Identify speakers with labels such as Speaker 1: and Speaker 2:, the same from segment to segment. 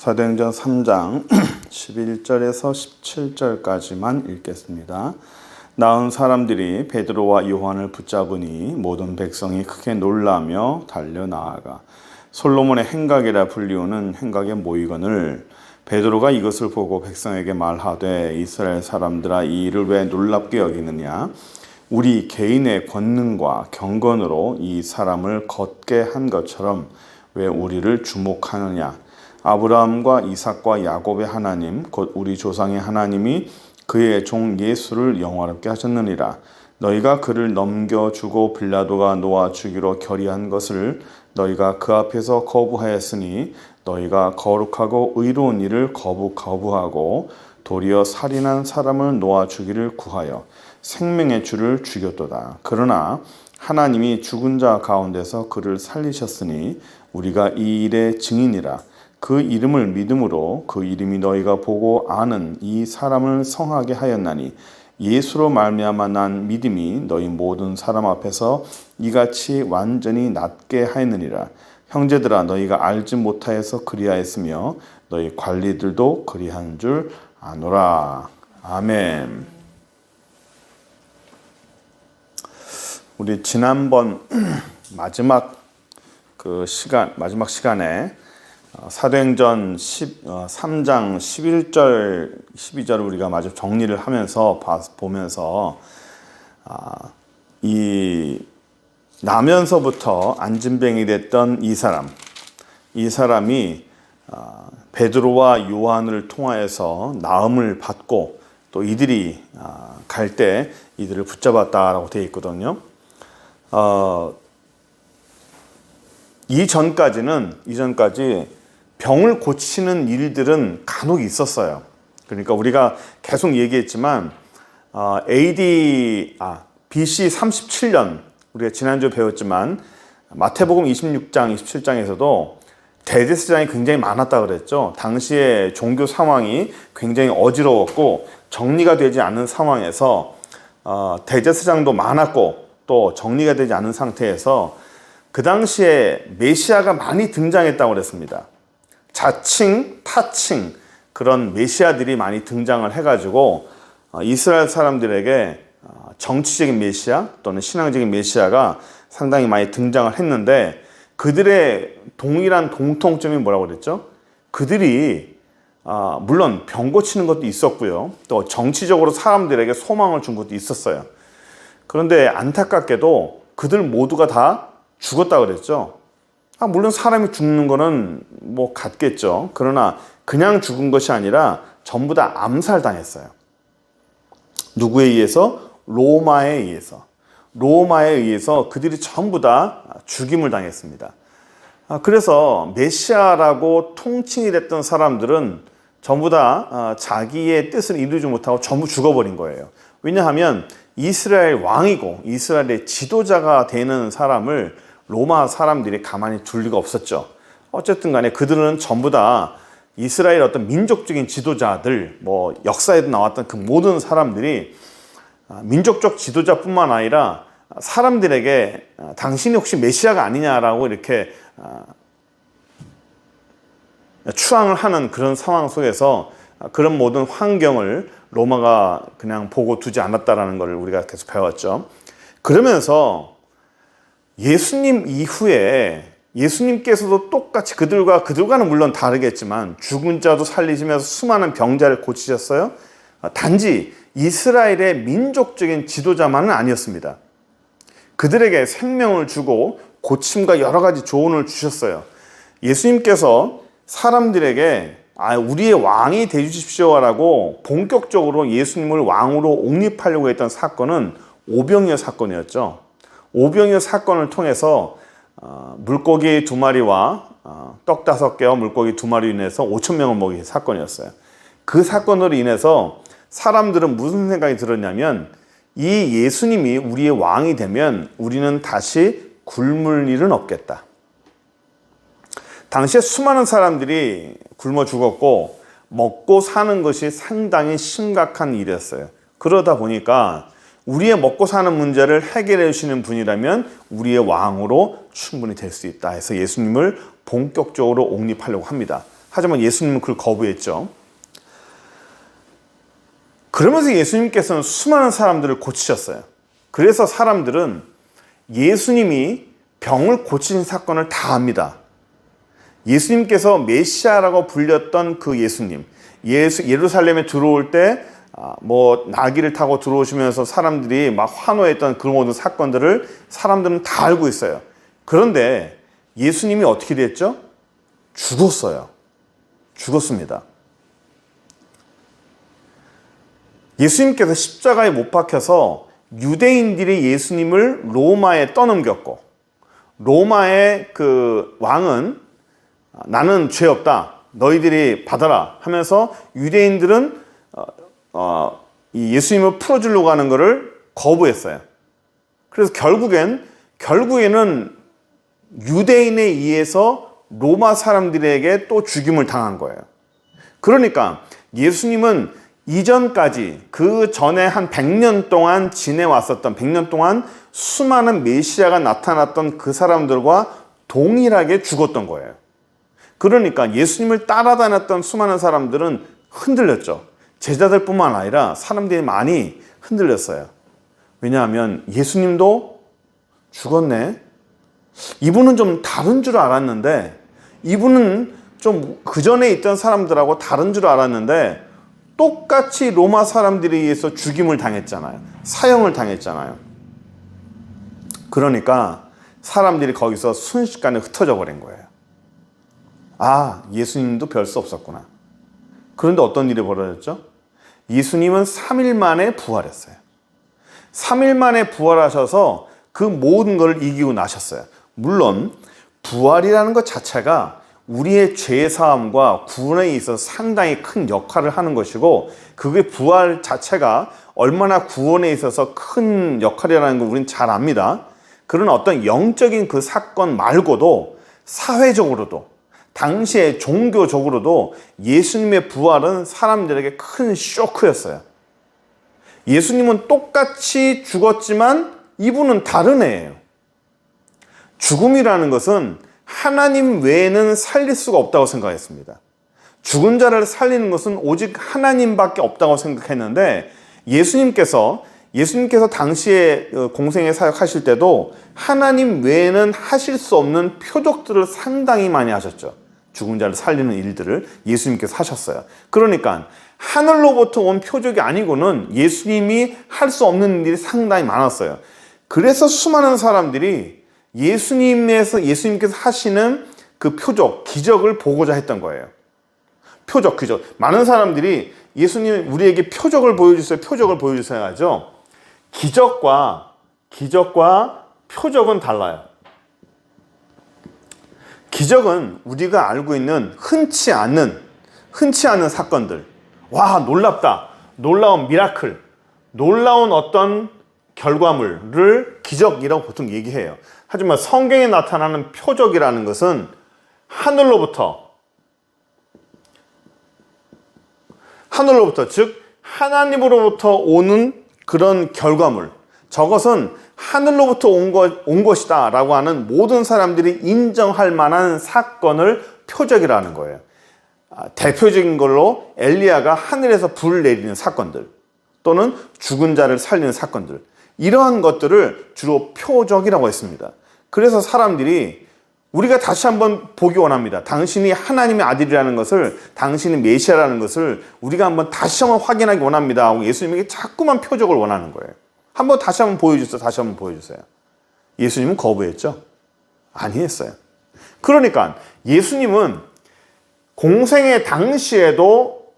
Speaker 1: 사도행전 3장 11절에서 17절까지만 읽겠습니다. 나은 사람들이 베드로와 요한을 붙잡으니 모든 백성이 크게 놀라며 달려나아가 솔로몬의 행각이라 불리우는 행각에 모이거늘 베드로가 이것을 보고 백성에게 말하되 이스라엘 사람들아 이 일을 왜 놀랍게 여기느냐 우리 개인의 권능과 경건으로 이 사람을 걷게 한 것처럼 왜 우리를 주목하느냐 아브라함과 이삭과 야곱의 하나님 곧 우리 조상의 하나님이 그의 종 예수를 영화롭게 하셨느니라. 너희가 그를 넘겨주고 빌라도가 놓아 주기로 결의한 것을 너희가 그 앞에서 거부하였으니 너희가 거룩하고 의로운 일을 거부하고 도리어 살인한 사람을 놓아 주기를 구하여 생명의 주를 죽였도다. 그러나 하나님이 죽은 자 가운데서 그를 살리셨으니 우리가 이 일의 증인이라. 그 이름을 믿음으로 그 이름이 너희가 보고 아는 이 사람을 성하게 하였나니 예수로 말미암아 난 믿음이 너희 모든 사람 앞에서 이같이 완전히 낫게 하였느니라. 형제들아 너희가 알지 못하여서 그리하였으며 너희 관리들도 그리한 줄 아노라. 아멘. 우리 지난번 마지막 시간에 사도행전 3장 11절, 12절을 우리가 마저 정리를 하면서 보면서 이 나면서부터 안진뱅이 됐던 이 사람이 베드로와 요한을 통하여서 나음을 받고 또 이들이 갈 때 이들을 붙잡았다라고 되어 있거든요. 이전까지 병을 고치는 일들은 간혹 있었어요. 그러니까 우리가 계속 얘기했지만 BC 37년 우리가 지난주에 배웠지만 마태복음 26장, 27장에서도 대제사장이 굉장히 많았다 그랬죠. 당시에 종교 상황이 굉장히 어지러웠고 정리가 되지 않은 상황에서 대제사장도 많았고 또 정리가 되지 않은 상태에서 그 당시에 메시아가 많이 등장했다고 그랬습니다. 자칭, 타칭 그런 메시아들이 많이 등장을 해가지고 이스라엘 사람들에게 정치적인 메시아 또는 신앙적인 메시아가 상당히 많이 등장을 했는데 그들의 동일한 공통점이 뭐라고 그랬죠? 그들이 물론 병 고치는 것도 있었고요. 또 정치적으로 사람들에게 소망을 준 것도 있었어요. 그런데 안타깝게도 그들 모두가 다 죽었다 그랬죠. 물론 사람이 죽는 거는 뭐 같겠죠. 그러나 그냥 죽은 것이 아니라 전부 다 암살당했어요. 누구에 의해서? 로마에 의해서 그들이 전부 다 죽임을 당했습니다. 그래서 메시아라고 통칭이 됐던 사람들은 전부 다 자기의 뜻을 이루지 못하고 전부 죽어버린 거예요. 왜냐하면 이스라엘 왕이고 이스라엘의 지도자가 되는 사람을 로마 사람들이 가만히 둘 리가 없었죠. 어쨌든 간에 그들은 전부 다 이스라엘 어떤 민족적인 지도자들, 역사에도 나왔던 그 모든 사람들이 민족적 지도자뿐만 아니라 사람들에게 당신이 혹시 메시아가 아니냐라고 이렇게 추앙을 하는 그런 상황 속에서 그런 모든 환경을 로마가 그냥 보고 두지 않았다라는 걸 우리가 계속 배웠죠. 그러면서 예수님 이후에 예수님께서도 똑같이 그들과는 물론 다르겠지만 죽은 자도 살리시면서 수많은 병자를 고치셨어요. 단지 이스라엘의 민족적인 지도자만은 아니었습니다. 그들에게 생명을 주고 고침과 여러 가지 조언을 주셨어요. 예수님께서 사람들에게 우리의 왕이 되주십시오라고 본격적으로 예수님을 왕으로 옹립하려고 했던 사건은 오병이어 사건이었죠. 오병이어 사건을 통해서 물고기 2마리와 떡 5개와 물고기 2마리로 인해서 5,000명을 먹인 사건이었어요. 그 사건으로 인해서 사람들은 무슨 생각이 들었냐면 이 예수님이 우리의 왕이 되면 우리는 다시 굶을 일은 없겠다. 당시에 수많은 사람들이 굶어 죽었고 먹고 사는 것이 상당히 심각한 일이었어요. 그러다 보니까 우리의 먹고 사는 문제를 해결해 주시는 분이라면 우리의 왕으로 충분히 될 수 있다 해서 예수님을 본격적으로 옹립하려고 합니다. 하지만 예수님은 그걸 거부했죠. 그러면서 예수님께서는 수많은 사람들을 고치셨어요. 그래서 사람들은 예수님이 병을 고치신 사건을 다 압니다. 예수님께서 메시아라고 불렸던 그 예수님, 예루살렘에 들어올 때 나귀를 타고 들어오시면서 사람들이 막 환호했던 그런 모든 사건들을 사람들은 다 알고 있어요. 그런데 예수님이 어떻게 됐죠? 죽었어요. 죽었습니다. 예수님께서 십자가에 못 박혀서 유대인들이 예수님을 로마에 떠넘겼고, 로마의 그 왕은 나는 죄 없다, 너희들이 받아라 하면서 유대인들은 이 예수님을 풀어주려고 하는 것을 거부했어요. 그래서 결국에는 유대인에 의해서 로마 사람들에게 또 죽임을 당한 거예요. 그러니까 예수님은 이전까지 그 전에 한 100년 동안 지내왔었던 100년 동안 수많은 메시아가 나타났던 그 사람들과 동일하게 죽었던 거예요. 그러니까 예수님을 따라다녔던 수많은 사람들은 흔들렸죠. 제자들뿐만 아니라 사람들이 많이 흔들렸어요. 왜냐하면 예수님도 죽었네. 이분은 좀 다른 줄 알았는데, 이분은 좀 그전에 있던 사람들하고 다른 줄 알았는데 똑같이 로마 사람들에 의해서 죽임을 당했잖아요. 사형을 당했잖아요. 그러니까 사람들이 거기서 순식간에 흩어져 버린 거예요. 예수님도 별 수 없었구나. 그런데 어떤 일이 벌어졌죠? 예수님은 3일 만에 부활했어요. 3일 만에 부활하셔서 그 모든 걸 이기고 나셨어요. 물론 부활이라는 것 자체가 우리의 죄사함과 구원에 있어서 상당히 큰 역할을 하는 것이고, 그게 부활 자체가 얼마나 구원에 있어서 큰 역할이라는 걸 우리는 잘 압니다. 그런 어떤 영적인 그 사건 말고도 사회적으로도, 당시에 종교적으로도 예수님의 부활은 사람들에게 큰 쇼크였어요. 예수님은 똑같이 죽었지만 이분은 다른 애예요. 죽음이라는 것은 하나님 외에는 살릴 수가 없다고 생각했습니다. 죽은 자를 살리는 것은 오직 하나님밖에 없다고 생각했는데, 예수님께서 당시에 공생에 사역하실 때도 하나님 외에는 하실 수 없는 표적들을 상당히 많이 하셨죠. 죽은 자를 살리는 일들을 예수님께서 하셨어요. 그러니까 하늘로부터 온 표적이 아니고는 예수님이 할 수 없는 일이 상당히 많았어요. 그래서 수많은 사람들이 예수님께서 하시는 그 표적, 기적을 보고자 했던 거예요. 표적, 기적. 많은 사람들이 예수님 우리에게 표적을 보여주세요, 표적을 보여주세요 하죠. 기적과 표적은 달라요. 기적은 우리가 알고 있는 흔치 않은 사건들. 와, 놀랍다, 놀라운 미라클, 놀라운 어떤 결과물을 기적이라고 보통 얘기해요. 하지만 성경에 나타나는 표적이라는 것은 하늘로부터, 즉 하나님으로부터 오는 그런 결과물, 저것은 하늘로부터 온 것이다 라고 하는 모든 사람들이 인정할 만한 사건을 표적이라는 거예요. 대표적인 걸로 엘리야가 하늘에서 불을 내리는 사건들, 또는 죽은 자를 살리는 사건들, 이러한 것들을 주로 표적이라고 했습니다. 그래서 사람들이 우리가 다시 한번 보기 원합니다. 당신이 하나님의 아들이라는 것을, 당신이 메시아라는 것을 우리가 한번 다시 한번 확인하기 원합니다 하고 예수님에게 자꾸만 표적을 원하는 거예요. 다시 한번 보여주세요. 예수님은 거부했죠? 아니했어요. 그러니까 예수님은 공생의 당시에도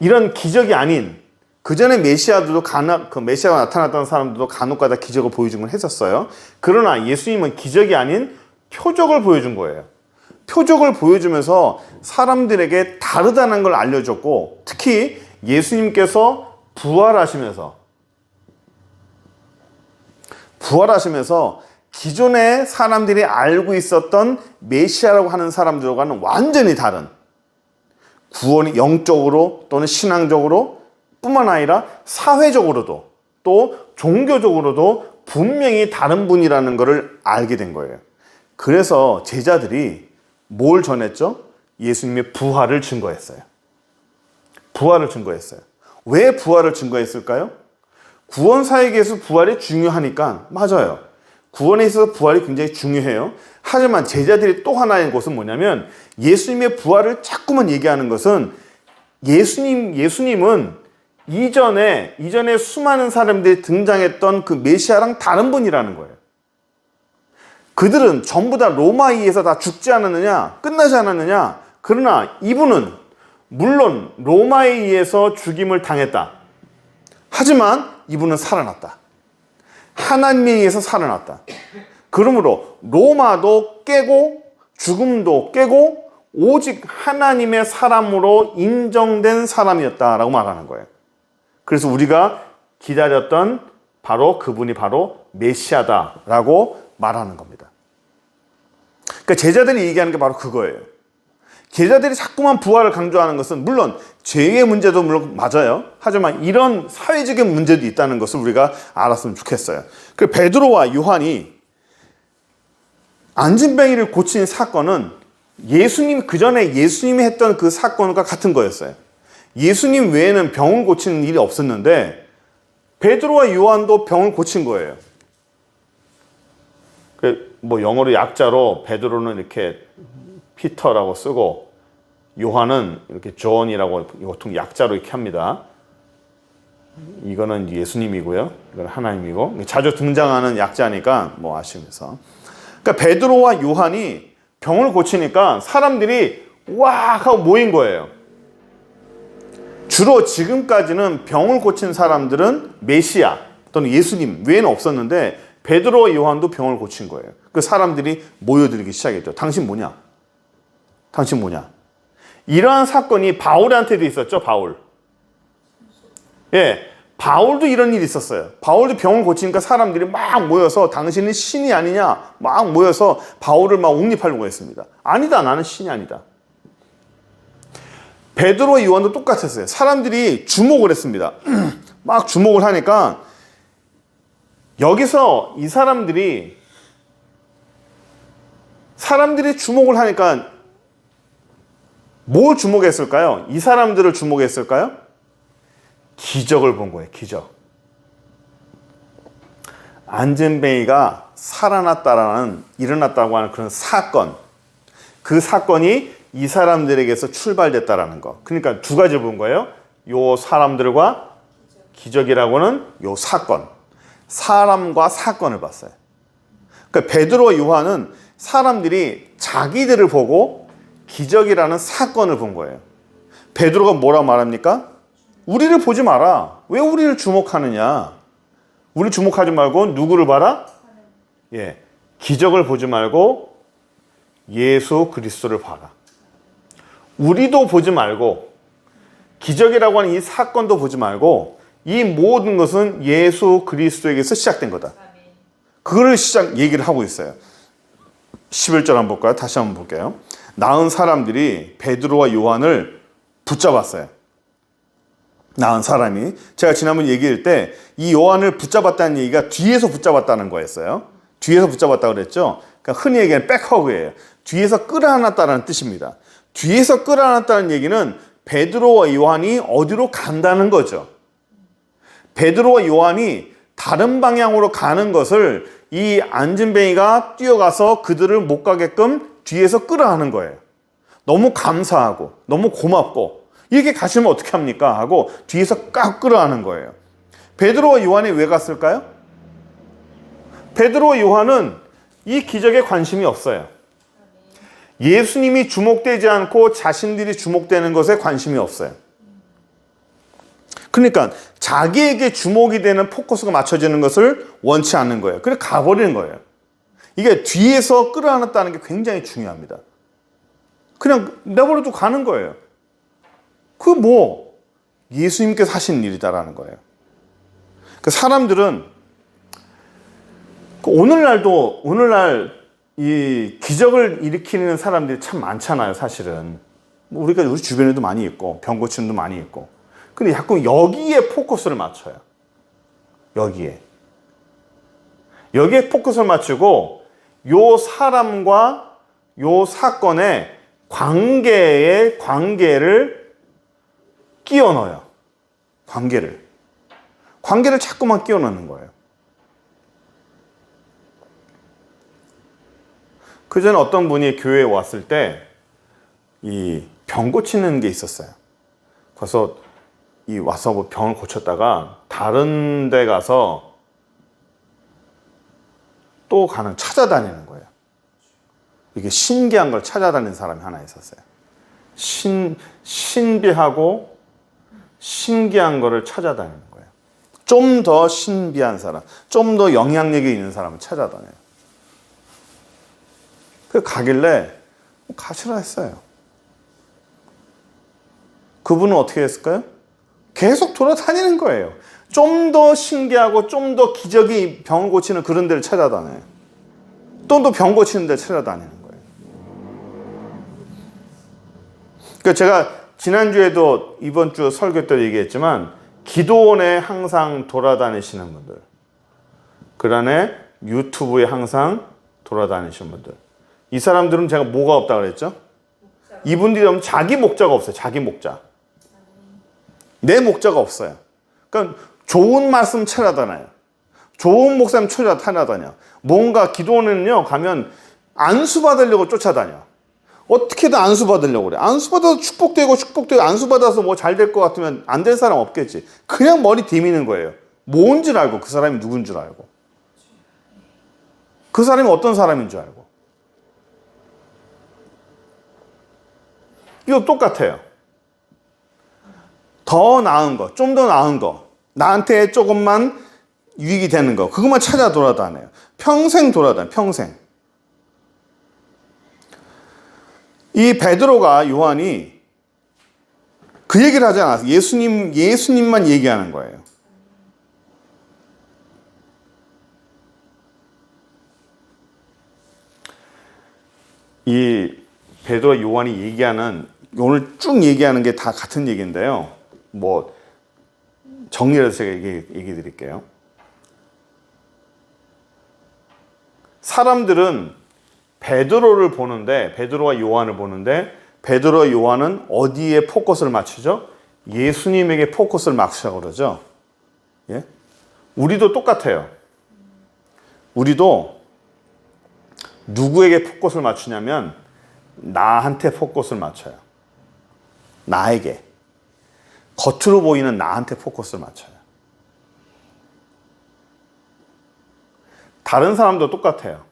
Speaker 1: 이런 기적이 아닌, 그 전에 메시아가 나타났던 사람들도 간혹가다 기적을 보여준 걸 했었어요. 그러나 예수님은 기적이 아닌 표적을 보여준 거예요. 표적을 보여주면서 사람들에게 다르다는 걸 알려줬고, 특히 예수님께서 부활하시면서 기존에 사람들이 알고 있었던 메시아라고 하는 사람들과는 완전히 다른, 구원이 영적으로 또는 신앙적으로 뿐만 아니라 사회적으로도 또 종교적으로도 분명히 다른 분이라는 것을 알게 된 거예요. 그래서 제자들이 뭘 전했죠? 예수님의 부활을 증거했어요. 부활을 증거했어요. 왜 부활을 증거했을까요? 구원사역에서 부활이 중요하니까. 맞아요. 구원에 있어서 부활이 굉장히 중요해요. 하지만 제자들이 또 하나의 것은 뭐냐면 예수님의 부활을 자꾸만 얘기하는 것은 예수님은 이전에 수많은 사람들이 등장했던 그 메시아랑 다른 분이라는 거예요. 그들은 전부 다 로마에서 다 죽지 않았느냐? 끝나지 않았느냐? 그러나 이분은 물론 로마에 의해서 죽임을 당했다. 하지만 이분은 살아났다. 하나님에 의해서 살아났다. 그러므로 로마도 깨고 죽음도 깨고 오직 하나님의 사람으로 인정된 사람이었다라고 말하는 거예요. 그래서 우리가 기다렸던 바로 그분이 바로 메시아다라고 말하는 겁니다. 그러니까 제자들이 얘기하는 게 바로 그거예요. 제자들이 자꾸만 부활을 강조하는 것은 물론 죄의 문제도 물론 맞아요. 하지만 이런 사회적인 문제도 있다는 것을 우리가 알았으면 좋겠어요. 그 베드로와 요한이 안진뱅이를 고친 사건은 그 전에 예수님이 했던 그 사건과 같은 거였어요. 예수님 외에는 병을 고치는 일이 없었는데 베드로와 요한도 병을 고친 거예요. 뭐 영어로 약자로 베드로는 이렇게 피터라고 쓰고 요한은 이렇게 존이라고 보통 약자로 이렇게 합니다. 이거는 예수님이고요. 이건 하나님이고 자주 등장하는 약자니까 뭐 아시면서. 그러니까 베드로와 요한이 병을 고치니까 사람들이 와 하고 모인 거예요. 주로 지금까지는 병을 고친 사람들은 메시아 또는 예수님 외에는 없었는데 베드로와 요한도 병을 고친 거예요. 그 사람들이 모여들기 시작했죠. 당신 뭐냐? 당신 뭐냐? 이러한 사건이 바울한테도 있었죠. 바울. 예, 바울도 이런 일이 있었어요. 바울도 병을 고치니까 사람들이 막 모여서 당신은 신이 아니냐? 막 모여서 바울을 막 옹립하려고 했습니다. 아니다, 나는 신이 아니다. 베드로와 요한도 똑같았어요. 사람들이 주목을 했습니다. 막 주목을 하니까 여기서 이 사람들이 주목을 하니까 뭘 주목했을까요? 이 사람들을 주목했을까요? 기적을 본 거예요. 기적. 안진뱅이가 일어났다고 하는 그런 사건. 그 사건이 이 사람들에게서 출발됐다라는 거. 그러니까 두 가지 본 거예요. 요 사람들과 기적이라고는 요 사건. 사람과 사건을 봤어요. 그러니까 베드로와 요한은 사람들이 자기들을 보고 기적이라는 사건을 본 거예요. 베드로가 뭐라 말합니까? 우리를 보지 마라. 왜 우리를 주목하느냐? 우리 주목하지 말고 누구를 봐라? 예, 기적을 보지 말고 예수 그리스도를 봐라. 우리도 보지 말고 기적이라고 하는 이 사건도 보지 말고 이 모든 것은 예수 그리스도에게서 시작된 거다. 그거를 얘기를 하고 있어요. 11절 한번 볼까요? 다시 한번 볼게요. 나은 사람들이 베드로와 요한을 붙잡았어요. 나은 사람이. 제가 지난번 얘기할 때 이 요한을 붙잡았다는 얘기가 뒤에서 붙잡았다는 거였어요. 뒤에서 붙잡았다고 그랬죠. 그러니까 흔히 얘기하는 백허그예요. 뒤에서 끌어안았다는 뜻입니다. 뒤에서 끌어안았다는 얘기는 베드로와 요한이 어디로 간다는 거죠. 베드로와 요한이 다른 방향으로 가는 것을 이 안진뱅이가 뛰어가서 그들을 못 가게끔 뒤에서 끌어안은 거예요. 너무 감사하고 너무 고맙고 이렇게 가시면 어떻게 합니까? 하고 뒤에서 꽉 끌어안은 거예요. 베드로와 요한이 왜 갔을까요? 베드로와 요한은 이 기적에 관심이 없어요. 예수님이 주목되지 않고 자신들이 주목되는 것에 관심이 없어요. 그러니까 자기에게 주목이 되는 포커스가 맞춰지는 것을 원치 않는 거예요. 그래서 가버리는 거예요. 이게 뒤에서 끌어안았다는 게 굉장히 중요합니다. 그냥 내버려두고 가는 거예요. 예수님께서 하신 일이다라는 거예요. 그 사람들은 오늘날 이 기적을 일으키는 사람들이 참 많잖아요, 사실은. 우리 주변에도 많이 있고, 병 고치는 도 많이 있고. 근데 자꾸 여기에 포커스를 맞춰요. 여기에 포커스를 맞추고 요 사람과 요 사건에 관계에 관계를 끼워 넣어요. 관계를 자꾸만 끼워 넣는 거예요. 그전에 어떤 분이 교회에 왔을 때 이 병 고치는 게 있었어요. 그래서 와서 뭐 병을 고쳤다가 다른 데 가서 또 찾아다니는 거예요. 이게 신기한 걸 찾아다니는 사람이 하나 있었어요. 신비하고 신기한 거를 찾아다니는 거예요. 좀 더 신비한 사람, 좀 더 영향력이 있는 사람을 찾아다녀요. 그 가길래 가시라 했어요. 그분은 어떻게 했을까요? 계속 돌아다니는 거예요. 좀 더 신기하고 좀 더 기적이 병을 고치는 그런 데를 찾아다녀요. 또 병 고치는 데를 찾아다니는 거예요. 그러니까 제가 지난주에도 이번 주 설교 때 얘기했지만 기도원에 항상 돌아다니시는 분들, 그 다음에 유튜브에 항상 돌아다니시는 분들, 이 사람들은 제가 뭐가 없다고 그랬죠? 이분들이 자기 목자가 없어요. 자기 목자. 내 목자가 없어요. 그러니까 좋은 말씀 찾아다녀요. 좋은 목사님 찾아다녀. 뭔가 기도원에는요 가면 안수 받으려고 쫓아다녀. 어떻게든 안수 받으려고 그래. 안수 받아서 축복되고 안수 받아서 뭐 잘 될 것 같으면 안 될 사람 없겠지. 그냥 머리 디미는 거예요. 뭔 줄 알고, 그 사람이 누군 줄 알고, 그 사람이 어떤 사람인 줄 알고. 이거 똑같아요. 더 나은 거, 좀 더 나은 거, 나한테 조금만 유익이 되는 거, 그것만 찾아 돌아다녀요. 평생 돌아다녀요. 평생. 이 베드로가, 요한이 그 얘기를 하지 않았어요. 예수님만 얘기하는 거예요. 이 베드로와 요한이 얘기하는, 오늘 쭉 얘기하는 게 다 같은 얘기인데요. 뭐 정리해서 제가 얘기 드릴게요. 사람들은 베드로를 보는데, 베드로와 요한을 보는데, 베드로와 요한은 어디에 포커스를 맞추죠? 예수님에게 포커스를 맞추자고 그러죠. 예? 우리도 똑같아요. 우리도 누구에게 포커스를 맞추냐면 나한테 포커스를 맞춰요. 나에게. 겉으로 보이는 나한테 포커스를 맞춰요. 다른 사람도 똑같아요.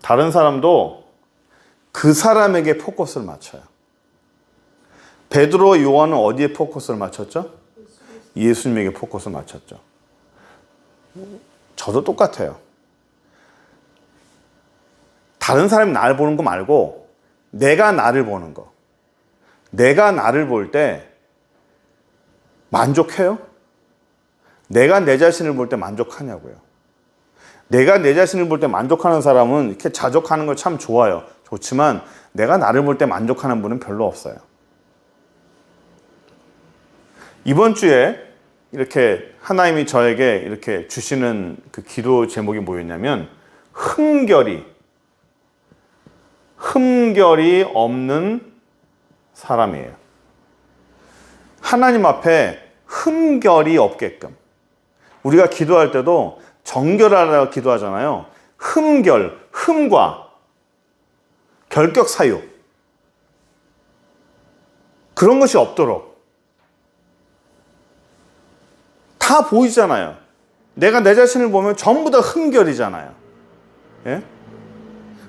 Speaker 1: 다른 사람도 그 사람에게 포커스를 맞춰요. 베드로, 요한은 어디에 포커스를 맞췄죠? 예수님에게 포커스를 맞췄죠. 저도 똑같아요. 다른 사람이 나를 보는 거 말고 내가 나를 보는 거. 내가 나를 볼 때 만족해요? 내가 내 자신을 볼 때 만족하냐고요. 내가 내 자신을 볼 때 만족하는 사람은 이렇게 자족하는 거 참 좋아요. 좋지만 내가 나를 볼 때 만족하는 분은 별로 없어요. 이번 주에 이렇게 하나님이 저에게 이렇게 주시는 그 기도 제목이 뭐였냐면 흠결이 없는 사람이에요. 하나님 앞에 흠결이 없게끔. 우리가 기도할 때도 정결하라고 기도하잖아요. 흠과 결격 사유, 그런 것이 없도록. 다 보이잖아요. 내가 내 자신을 보면 전부 다 흠결이잖아요. 예?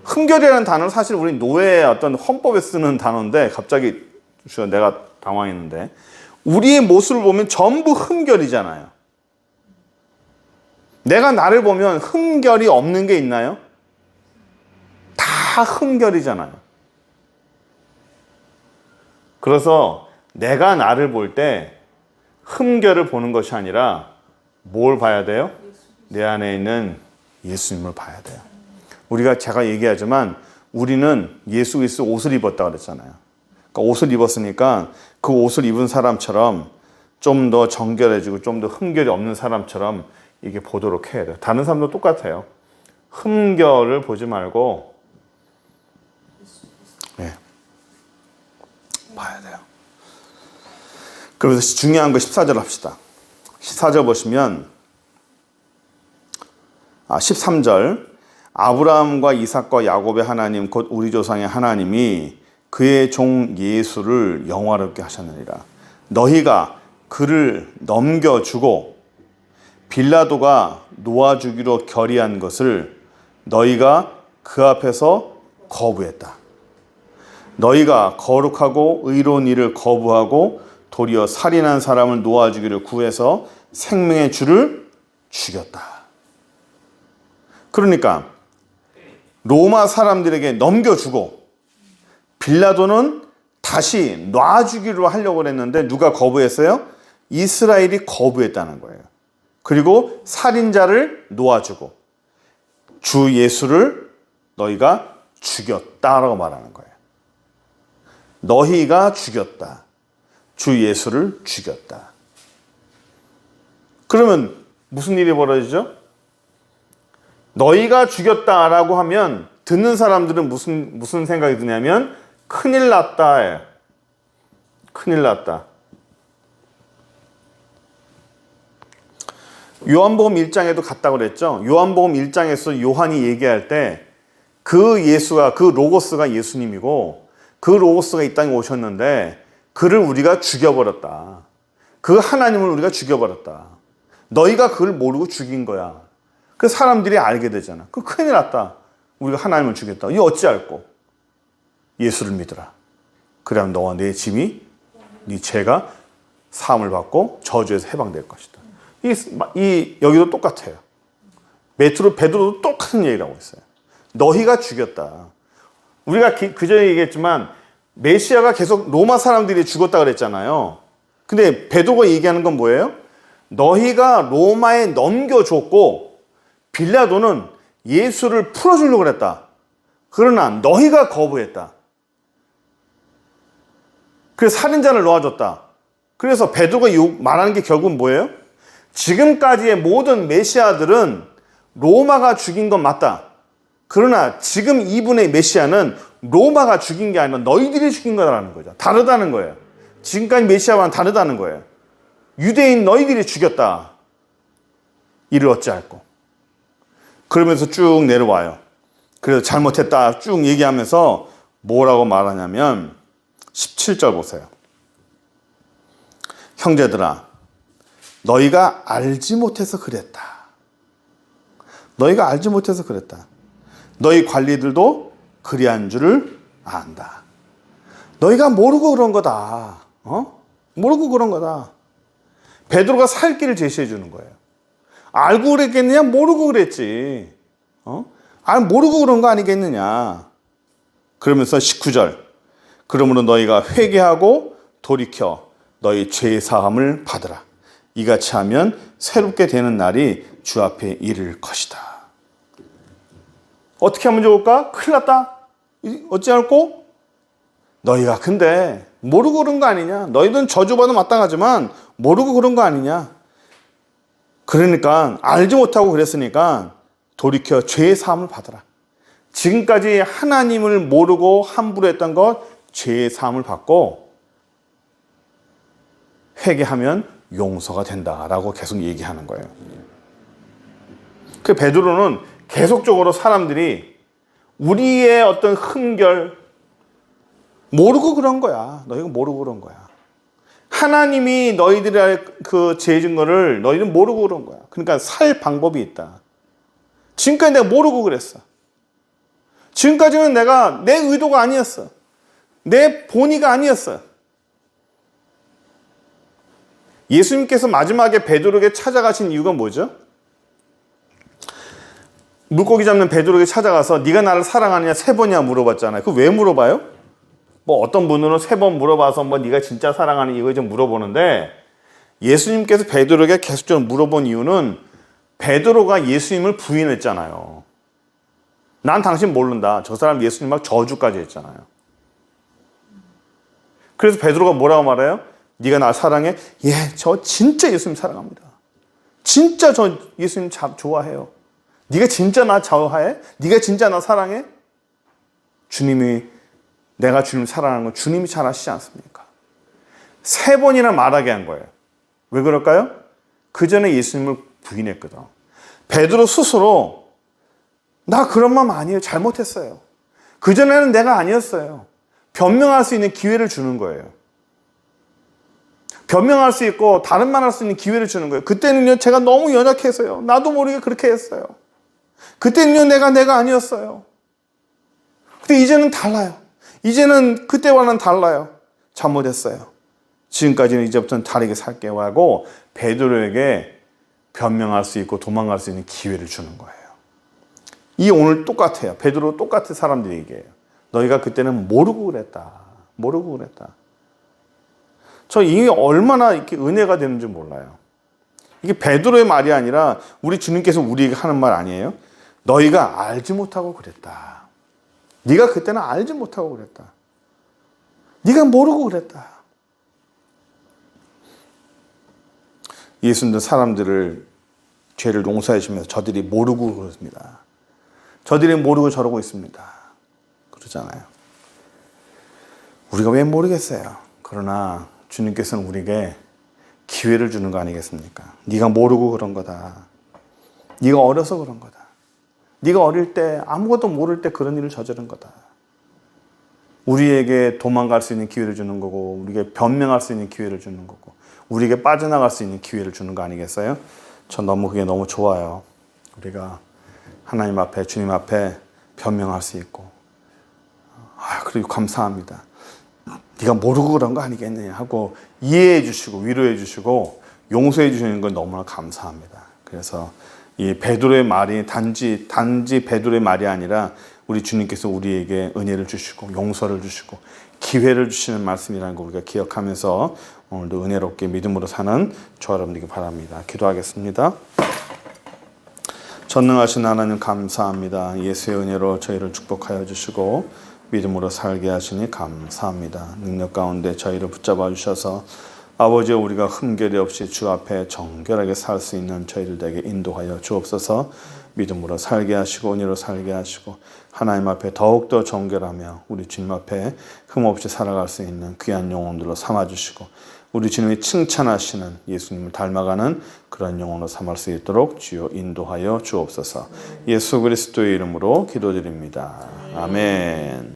Speaker 1: 흠결이라는 단어는 사실 우리 노예의 어떤 헌법에 쓰는 단어인데, 갑자기 내가 당황했는데, 우리의 모습을 보면 전부 흠결이잖아요. 내가 나를 보면 흠결이 없는 게 있나요? 다 흠결이잖아요. 그래서 내가 나를 볼 때 흠결을 보는 것이 아니라 뭘 봐야 돼요? 내 안에 있는 예수님을 봐야 돼요. 제가 얘기하지만 우리는 예수 그리스도 옷을 입었다고 그랬잖아요. 그러니까 옷을 입었으니까 그 옷을 입은 사람처럼 좀 더 정결해지고 좀 더 흠결이 없는 사람처럼 이게 보도록 해야 돼요. 다른 사람도 똑같아요. 흠결을 보지 말고 봐야 돼요. 그래서 중요한 거 14절 합시다. 14절 보시면 13절 아브라함과 이삭과 야곱의 하나님 곧 우리 조상의 하나님이 그의 종 예수를 영화롭게 하셨느니라. 너희가 그를 넘겨주고 빌라도가 놓아주기로 결의한 것을 너희가 그 앞에서 거부했다. 너희가 거룩하고 의로운 일을 거부하고 도리어 살인한 사람을 놓아주기를 구해서 생명의 주를 죽였다. 그러니까 로마 사람들에게 넘겨주고 빌라도는 다시 놔주기로 하려고 했는데 누가 거부했어요? 이스라엘이 거부했다는 거예요. 그리고 살인자를 놓아주고 주 예수를 너희가 죽였다라고 말하는 거예요. 너희가 죽였다. 주 예수를 죽였다. 그러면 무슨 일이 벌어지죠? 너희가 죽였다라고 하면 듣는 사람들은 무슨 생각이 드냐면 큰일 났다예요. 큰일 났다. 요한복음 1장에도 갔다고 그랬죠. 요한복음 1장에서 요한이 얘기할 때 그 예수가, 그 로고스가 예수님이고 그 로고스가 이 땅에 오셨는데 그를 우리가 죽여버렸다. 그 하나님을 우리가 죽여버렸다. 너희가 그걸 모르고 죽인 거야. 그 사람들이 알게 되잖아. 그 큰일 났다. 우리가 하나님을 죽였다. 이 어찌할꼬? 예수를 믿으라. 그러면 너와 내 짐이, 네 죄가 사함을 받고 저주에서 해방될 것이다. 여기도 똑같아요. 베드로도 똑같은 얘기를 하고 있어요. 너희가 죽였다. 우리가 그전에 얘기했지만 메시아가 계속 로마 사람들이 죽었다 그랬잖아요. 근데 베드로가 얘기하는 건 뭐예요? 너희가 로마에 넘겨줬고 빌라도는 예수를 풀어주려고 했다. 그러나 너희가 거부했다. 그래서 살인자를 놓아줬다. 그래서 베드로가 말하는 게 결국은 뭐예요? 지금까지의 모든 메시아들은 로마가 죽인 건 맞다. 그러나 지금 이분의 메시아는 로마가 죽인 게 아니라 너희들이 죽인 거라는 거죠. 다르다는 거예요. 지금까지 메시아와는 다르다는 거예요. 유대인 너희들이 죽였다. 이를 어찌할꼬. 그러면서 쭉 내려와요. 그래서 잘못했다 쭉 얘기하면서 뭐라고 말하냐면 17절 보세요. 형제들아 너희가 알지 못해서 그랬다. 너희가 알지 못해서 그랬다. 너희 관리들도 그리한 줄을 안다. 너희가 모르고 그런 거다. 모르고 그런 거다. 베드로가 살 길을 제시해 주는 거예요. 알고 그랬겠느냐? 모르고 그랬지. 모르고 그런 거 아니겠느냐. 그러면서 19절. 그러므로 너희가 회개하고 돌이켜 너희 죄 사함을 받으라. 이같이 하면 새롭게 되는 날이 주 앞에 이를 것이다. 어떻게 하면 좋을까? 큰일 났다. 어찌할꼬? 너희가 근데 모르고 그런 거 아니냐? 너희들은 저주받아 마땅하지만 모르고 그런 거 아니냐? 그러니까 알지 못하고 그랬으니까 돌이켜 죄의 사함을 받아라. 지금까지 하나님을 모르고 함부로 했던 것 죄의 사함을 받고 회개하면 용서가 된다라고 계속 얘기하는 거예요. 그 베드로는 계속적으로 사람들이 우리의 어떤 흠결 모르고 그런 거야. 너희가 모르고 그런 거야. 하나님이 너희들의 그 죄 증거를 너희는 모르고 그런 거야. 그러니까 살 방법이 있다. 지금까지 내가 모르고 그랬어. 지금까지는 내가 내 의도가 아니었어. 내 본의가 아니었어. 예수님께서 마지막에 베드로에게 찾아가신 이유가 뭐죠? 물고기 잡는 베드로에게 찾아가서 네가 나를 사랑하느냐 3번이나 물어봤잖아요. 그거 왜 물어봐요? 뭐 어떤 분들은 3번 물어봐서 뭐 네가 진짜 사랑하는 이거 좀 물어보는데 예수님께서 베드로에게 계속적으로 물어본 이유는 베드로가 예수님을 부인했잖아요. 난 당신 모른다. 저 사람 예수님 막 저주까지 했잖아요. 그래서 베드로가 뭐라고 말해요? 네가 날 사랑해? 예, 저 진짜 예수님 사랑합니다. 진짜 저 예수님 좋아해요. 네가 진짜 나 좋아해? 네가 진짜 나 사랑해? 주님이 내가 주님 사랑하는 건 주님이 잘 아시지 않습니까? 3번이나 말하게 한 거예요. 왜 그럴까요? 그 전에 예수님을 부인했거든. 베드로 스스로 나 그런 마음 아니에요. 잘못했어요. 그전에는 내가 아니었어요. 변명할 수 있는 기회를 주는 거예요. 변명할 수 있고 다른 말 할 수 있는 기회를 주는 거예요. 그때는요, 제가 너무 연약해서요. 나도 모르게 그렇게 했어요. 그때는요, 내가 아니었어요. 근데 이제는 달라요. 이제는 그때와는 달라요. 잘못했어요. 지금까지는 이제부터는 다르게 살게요 하고 베드로에게 변명할 수 있고 도망갈 수 있는 기회를 주는 거예요. 이 오늘 똑같아요. 베드로 똑같은 사람들이 얘기해요. 너희가 그때는 모르고 그랬다. 모르고 그랬다. 저 이게 얼마나 이렇게 은혜가 되는지 몰라요. 이게 베드로의 말이 아니라 우리 주님께서 우리에게 하는 말 아니에요? 너희가 알지 못하고 그랬다. 네가 그때는 알지 못하고 그랬다. 네가 모르고 그랬다. 예수님도 사람들을 죄를 용서해 주면서 저들이 모르고 그렇습니다. 저들이 모르고 저러고 있습니다. 그러잖아요. 우리가 왜 모르겠어요. 그러나 주님께서는 우리에게 기회를 주는 거 아니겠습니까? 네가 모르고 그런 거다. 네가 어려서 그런 거다. 네가 어릴 때 아무것도 모를 때 그런 일을 저지른 거다. 우리에게 도망갈 수 있는 기회를 주는 거고 우리에게 변명할 수 있는 기회를 주는 거고 우리에게 빠져나갈 수 있는 기회를 주는 거 아니겠어요? 전 그게 너무 좋아요. 우리가 하나님 앞에 주님 앞에 변명할 수 있고 그리고 감사합니다. 네가 모르고 그런 거 아니겠느냐 하고 이해해 주시고 위로해 주시고 용서해 주시는 건 너무나 감사합니다. 그래서 이 베드로의 말이 단지 베드로의 말이 아니라 우리 주님께서 우리에게 은혜를 주시고 용서를 주시고 기회를 주시는 말씀이라는 거 우리가 기억하면서 오늘도 은혜롭게 믿음으로 사는 저와 여러분들에게 바랍니다. 기도하겠습니다. 전능하신 하나님 감사합니다. 예수의 은혜로 저희를 축복하여 주시고 믿음으로 살게 하시니 감사합니다. 능력 가운데 저희를 붙잡아 주셔서 아버지여 우리가 흠결이 없이 주 앞에 정결하게 살 수 있는 저희들 되게 인도하여 주옵소서. 믿음으로 살게 하시고 은혜로 살게 하시고 하나님 앞에 더욱더 정결하며 우리 주님 앞에 흠없이 살아갈 수 있는 귀한 영혼들로 삼아주시고 우리 주님이 칭찬하시는 예수님을 닮아가는 그런 영혼으로 삼을 수 있도록 주여 인도하여 주옵소서. 예수 그리스도의 이름으로 기도드립니다. 아멘.